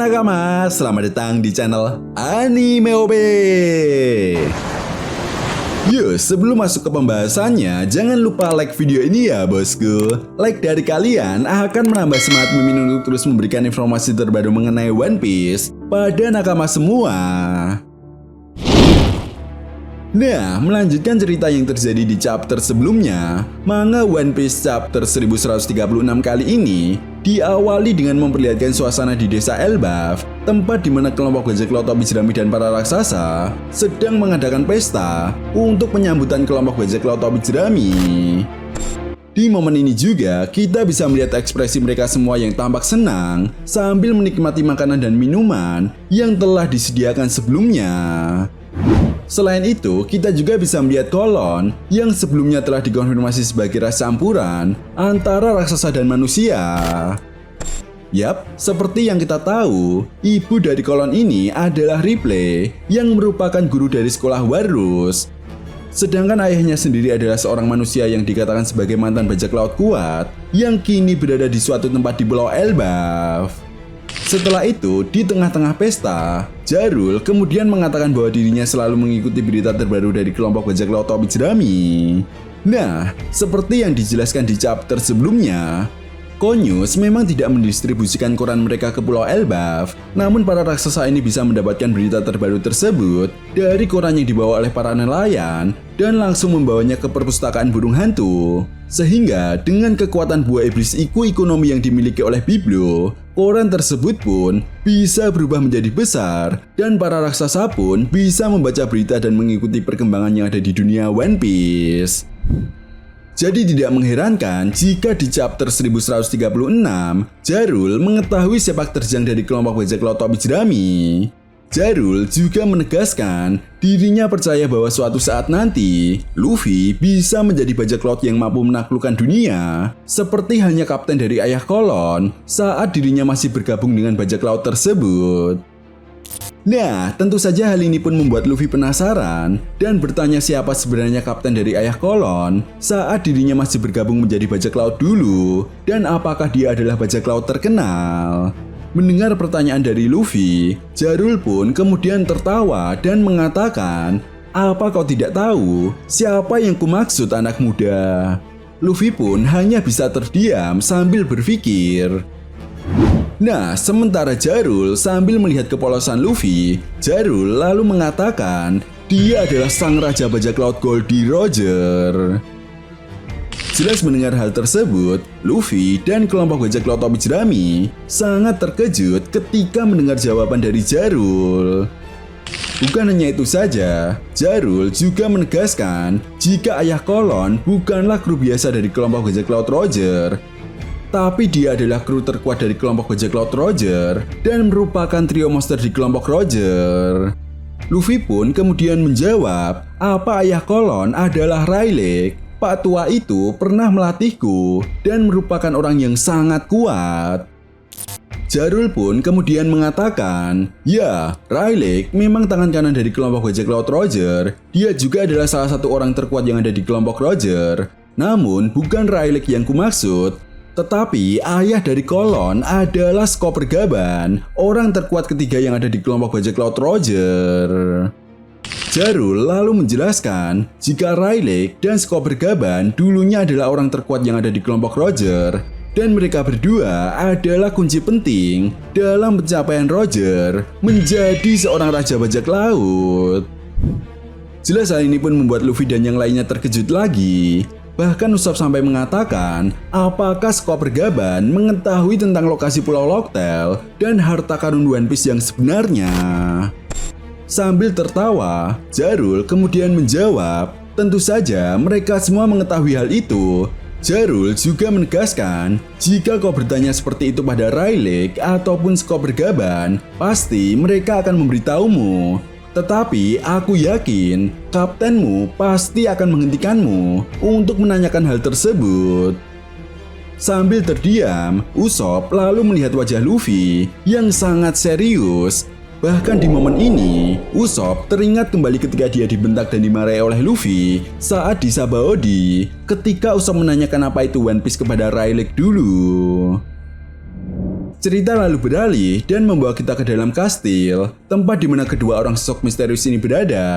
nakama, selamat datang di channel Anime OP. Yuk, sebelum masuk ke pembahasannya, jangan lupa like video ini ya bosku. Like dari kalian akan menambah semangat Mimin untuk terus memberikan informasi terbaru mengenai One Piece pada nakama semua. Nah, melanjutkan cerita yang terjadi di chapter sebelumnya, manga One Piece chapter 1136 kali ini diawali dengan memperlihatkan suasana di desa Elbaf, tempat di mana kelompok bajak laut topi jerami dan para raksasa sedang mengadakan pesta untuk penyambutan kelompok bajak laut topi jerami. Di momen ini juga, kita bisa melihat ekspresi mereka semua yang tampak senang sambil menikmati makanan dan minuman yang telah disediakan sebelumnya. Selain itu, kita juga bisa melihat Kolon yang sebelumnya telah dikonfirmasi sebagai ras campuran antara raksasa dan manusia. Yap, seperti yang kita tahu, ibu dari Kolon ini adalah Ripley yang merupakan guru dari sekolah Warus. Sedangkan ayahnya sendiri adalah seorang manusia yang dikatakan sebagai mantan bajak laut kuat yang kini berada di suatu tempat di Pulau Elbaf. Setelah itu, di tengah-tengah pesta, Jarul kemudian mengatakan bahwa dirinya selalu mengikuti berita terbaru dari kelompok bajak laut topi jerami. Nah, seperti yang dijelaskan di chapter sebelumnya, Konyus memang tidak mendistribusikan koran mereka ke Pulau Elbaf, namun para raksasa ini bisa mendapatkan berita terbaru tersebut dari koran yang dibawa oleh para nelayan dan langsung membawanya ke perpustakaan burung hantu. Sehingga dengan kekuatan buah iblis ekonomi yang dimiliki oleh Biblo, koran tersebut pun bisa berubah menjadi besar dan para raksasa pun bisa membaca berita dan mengikuti perkembangan yang ada di dunia One Piece. Jadi tidak mengherankan jika di chapter 1136, Jarul mengetahui sepak terjang dari kelompok bajak laut topi jerami. Jarul juga menegaskan dirinya percaya bahwa suatu saat nanti Luffy bisa menjadi bajak laut yang mampu menaklukkan dunia, seperti halnya kapten dari ayah Kolon saat dirinya masih bergabung dengan bajak laut tersebut. Nah, tentu saja hal ini pun membuat Luffy penasaran dan bertanya siapa sebenarnya kapten dari ayah Kolon saat dirinya masih bergabung menjadi bajak laut dulu, dan apakah dia adalah bajak laut terkenal. Mendengar pertanyaan dari Luffy, Jarul pun kemudian tertawa dan mengatakan, "Apa kau tidak tahu siapa yang kumaksud anak muda?" Luffy pun hanya bisa terdiam sambil berpikir. Nah, sementara Jarul sambil melihat kepolosan Luffy, Jarul lalu mengatakan dia adalah sang raja bajak laut Goldie Roger. Jelas mendengar hal tersebut, Luffy dan kelompok bajak laut topi jerami sangat terkejut ketika mendengar jawaban dari Jarul. Bukan hanya itu saja, Jarul juga menegaskan jika ayah Kolon bukanlah kru biasa dari kelompok bajak laut Roger, tapi dia adalah kru terkuat dari kelompok bajak laut Roger dan merupakan trio monster di kelompok Roger. Luffy pun kemudian menjawab, apa ayah Kolon adalah Rayleigh. Pak tua itu pernah melatihku dan merupakan orang yang sangat kuat. Jarul pun kemudian mengatakan, ya, Rayleigh memang tangan kanan dari kelompok bajak laut Roger. Dia juga adalah salah satu orang terkuat yang ada di kelompok Roger. Namun bukan Rayleigh yang kumaksud, tetapi ayah dari Kolon adalah Skopper Gaban, orang terkuat ketiga yang ada di kelompok bajak laut Roger. Jarul lalu menjelaskan jika Rayleigh dan Skopper Gaban dulunya adalah orang terkuat yang ada di kelompok Roger, dan mereka berdua adalah kunci penting dalam pencapaian Roger menjadi seorang raja bajak laut. Jelas hal ini pun membuat Luffy dan yang lainnya terkejut lagi. Bahkan Usopp sampai mengatakan apakah Skopper Gaban mengetahui tentang lokasi Pulau Locktail dan harta karun One Piece yang sebenarnya. Sambil tertawa, Jarul kemudian menjawab, tentu saja mereka semua mengetahui hal itu. Jarul juga menegaskan, jika kau bertanya seperti itu pada Rayleigh ataupun Skopper Gaban, pasti mereka akan memberitahumu. Tetapi aku yakin, kaptenmu pasti akan menghentikanmu untuk menanyakan hal tersebut. Sambil terdiam, Usopp lalu melihat wajah Luffy yang sangat serius. Bahkan di momen ini, Usopp teringat kembali ketika dia dibentak dan dimarahi oleh Luffy saat di Sabaody, ketika Usopp menanyakan apa itu One Piece kepada Rayleigh dulu. Cerita lalu beralih dan membawa kita ke dalam kastil, tempat di mana kedua orang sosok misterius ini berada.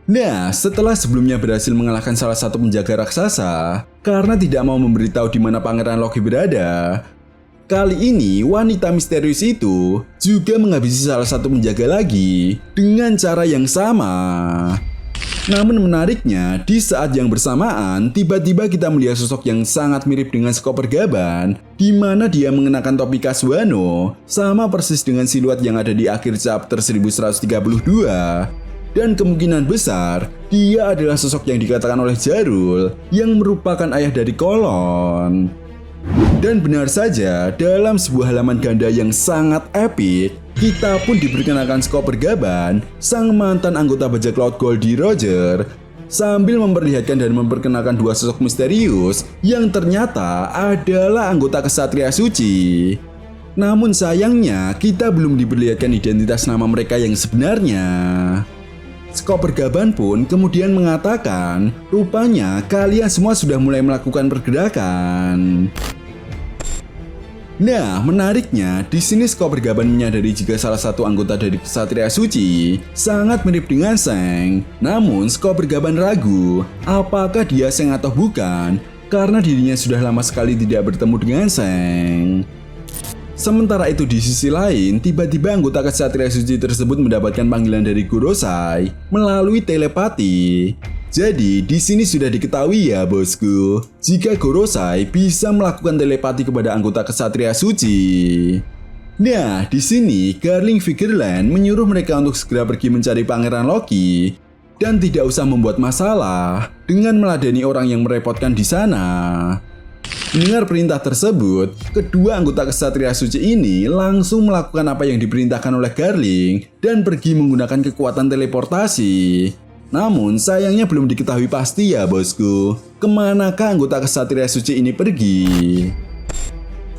Nah, setelah sebelumnya berhasil mengalahkan salah satu penjaga raksasa karena tidak mau memberitahu di mana Pangeran Loki berada, kali ini wanita misterius itu juga menghabisi salah satu penjaga lagi dengan cara yang sama. Namun menariknya, di saat yang bersamaan, tiba-tiba kita melihat sosok yang sangat mirip dengan Skoper Gaban, di mana dia mengenakan topi khas Wano, sama persis dengan siluet yang ada di akhir chapter 1132. Dan kemungkinan besar, dia adalah sosok yang dikatakan oleh Jarul, yang merupakan ayah dari Kolon. Dan benar saja, dalam sebuah halaman ganda yang sangat epik, kita pun diperkenalkan Skoper Gaban, sang mantan anggota bajak laut Goldie Roger, sambil memperlihatkan dan memperkenalkan dua sosok misterius yang ternyata adalah anggota Kesatria Suci. Namun sayangnya, kita belum diperlihatkan identitas nama mereka yang sebenarnya. Skoper Gaban pun kemudian mengatakan, rupanya kalian semua sudah mulai melakukan pergerakan. Nah, menariknya, di sini Skoper Gaban menyadari jika salah satu anggota dari Kesatria Suci sangat mirip dengan Seng. Namun, Skoper Gaban ragu apakah dia Seng atau bukan, karena dirinya sudah lama sekali tidak bertemu dengan Seng. Sementara itu di sisi lain, tiba-tiba anggota Kesatria Suci tersebut mendapatkan panggilan dari Gorosei melalui telepati. Jadi, di sini sudah diketahui ya bosku, jika Gorosei bisa melakukan telepati kepada anggota Kesatria Suci. Nah, di sini Garling Figureland menyuruh mereka untuk segera pergi mencari Pangeran Loki dan tidak usah membuat masalah dengan meladeni orang yang merepotkan di sana. Mendengar perintah tersebut, kedua anggota Kesatria Suci ini langsung melakukan apa yang diperintahkan oleh Garling dan pergi menggunakan kekuatan teleportasi. Namun sayangnya belum diketahui pasti ya bosku, kemanakah anggota Kesatria Suci ini pergi.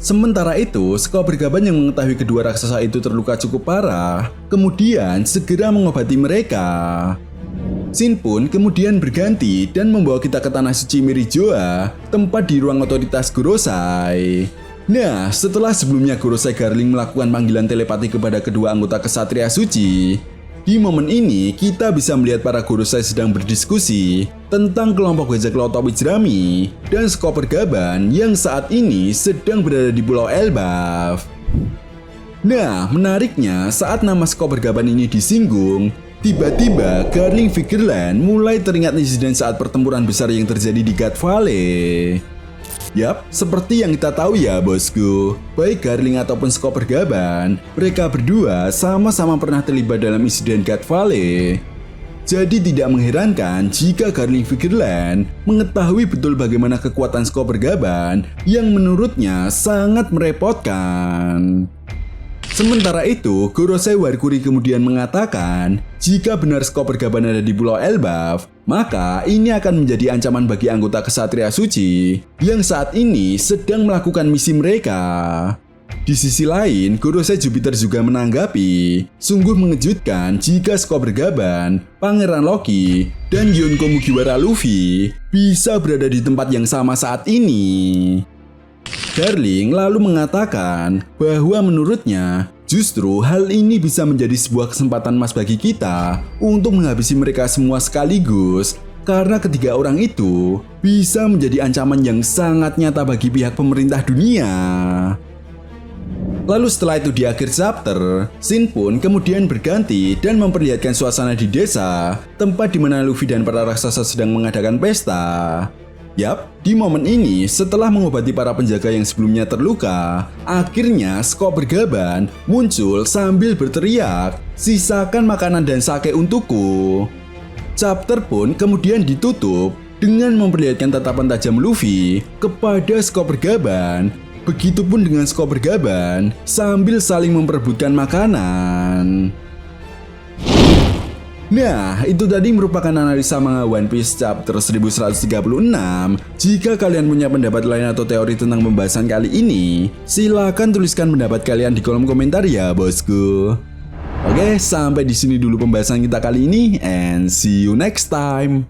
Sementara itu, Skoper Gaban yang mengetahui kedua raksasa itu terluka cukup parah, kemudian segera mengobati mereka. Shin pun kemudian berganti dan membawa kita ke Tanah Suci Merijoa, tempat di ruang otoritas Gorosei. Nah, setelah sebelumnya Gorosei Garling melakukan panggilan telepati kepada kedua anggota Kesatria Suci, di momen ini kita bisa melihat para Gorosei sedang berdiskusi tentang kelompok bajak laut topi jerami dan Skoper Gaban yang saat ini sedang berada di Pulau Elbaf. Nah, menariknya saat nama Skoper Gaban ini disinggung, tiba-tiba Garling Figureland mulai teringat insiden saat pertempuran besar yang terjadi di God Valley. Yap, seperti yang kita tahu ya bosku, baik Garling ataupun Skoper Gaban, mereka berdua sama-sama pernah terlibat dalam insiden God Valley. Jadi tidak mengherankan jika Garling Figureland mengetahui betul bagaimana kekuatan Skoper Gaban yang menurutnya sangat merepotkan. Sementara itu, Gorosei Warkuri kemudian mengatakan, jika benar Skoper Gaban ada di Pulau Elbaf, maka ini akan menjadi ancaman bagi anggota Kesatria Suci yang saat ini sedang melakukan misi mereka. Di sisi lain, Gorosei Jupiter juga menanggapi, sungguh mengejutkan jika Skoper Gaban, Pangeran Loki, dan Yonko Mugiwara Luffy bisa berada di tempat yang sama saat ini. Garling lalu mengatakan bahwa menurutnya justru hal ini bisa menjadi sebuah kesempatan emas bagi kita untuk menghabisi mereka semua sekaligus, karena ketiga orang itu bisa menjadi ancaman yang sangat nyata bagi pihak pemerintah dunia. Lalu setelah itu di akhir chapter, Shin pun kemudian berganti dan memperlihatkan suasana di desa, tempat di mana Luffy dan para raksasa sedang mengadakan pesta. Yap, di momen ini setelah mengobati para penjaga yang sebelumnya terluka, akhirnya Skoper Gaban muncul sambil berteriak, "Sisakan makanan dan sake untukku." Chapter pun kemudian ditutup dengan memperlihatkan tatapan tajam Luffy kepada Skoper Gaban. Begitupun dengan Skoper Gaban sambil saling memperebutkan makanan. Nah, itu tadi merupakan analisa manga One Piece chapter 1136. Jika kalian punya pendapat lain atau teori tentang pembahasan kali ini, silakan tuliskan pendapat kalian di kolom komentar ya, bosku. Oke, sampai di sini dulu pembahasan kita kali ini, and see you next time.